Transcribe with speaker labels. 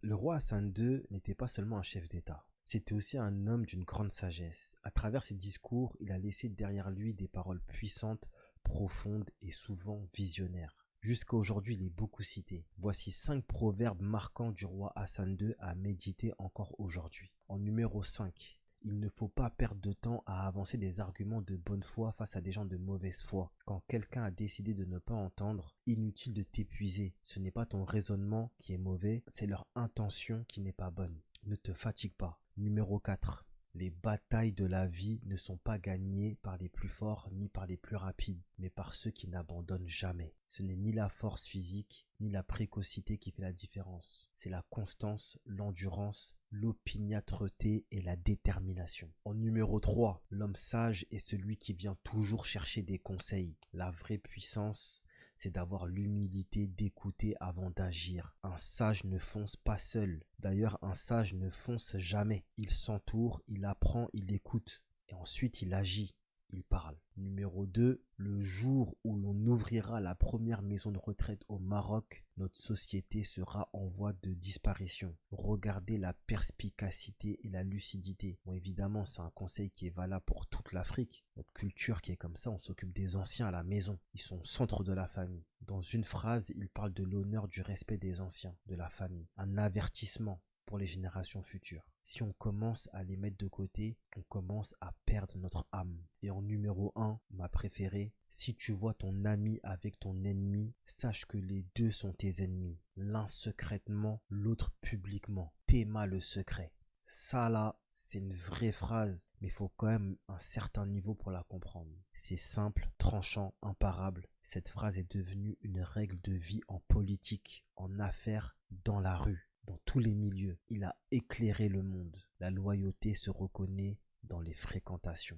Speaker 1: Le roi Hassan II n'était pas seulement un chef d'État, c'était aussi un homme d'une grande sagesse. À travers ses discours, il a laissé derrière lui des paroles puissantes, profondes et souvent visionnaires. Jusqu'à aujourd'hui, il est beaucoup cité. Voici 5 proverbes marquants du roi Hassan II à méditer encore aujourd'hui. En numéro 5, il ne faut pas perdre de temps à avancer des arguments de bonne foi face à des gens de mauvaise foi. Quand quelqu'un a décidé de ne pas entendre, inutile de t'épuiser. Ce n'est pas ton raisonnement qui est mauvais, c'est leur intention qui n'est pas bonne. Ne te fatigue pas. Numéro 4. Les batailles de la vie ne sont pas gagnées par les plus forts ni par les plus rapides, mais par ceux qui n'abandonnent jamais. Ce n'est ni la force physique, ni la précocité qui fait la différence. C'est la constance, l'endurance, l'opiniâtreté et la détermination. En numéro 3, l'homme sage est celui qui vient toujours chercher des conseils. La vraie puissance, c'est d'avoir l'humilité d'écouter avant d'agir. Un sage ne fonce pas seul. D'ailleurs, un sage ne fonce jamais. Il s'entoure, il apprend, il écoute. Et ensuite, il agit. Il parle. Numéro 2, le jour où l'on ouvrira la première maison de retraite au Maroc, notre société sera en voie de disparition. Regardez la perspicacité et la lucidité. Bon, évidemment, c'est un conseil qui est valable pour toute l'Afrique. Notre culture qui est comme ça, on s'occupe des anciens à la maison. Ils sont au centre de la famille. Dans une phrase, il parle de l'honneur du respect des anciens, de la famille. Un avertissement pour les générations futures. Si on commence à les mettre de côté, on commence à perdre notre âme. Et en numéro 1, ma préférée, si tu vois ton ami avec ton ennemi, sache que les deux sont tes ennemis. L'un secrètement, l'autre publiquement. T'aimas le secret. Ça là, c'est une vraie phrase, mais il faut quand même un certain niveau pour la comprendre. C'est simple, tranchant, imparable. Cette phrase est devenue une règle de vie en politique, en affaires, dans la rue. Dans tous les milieux, il a éclairé le monde. La loyauté se reconnaît dans les fréquentations.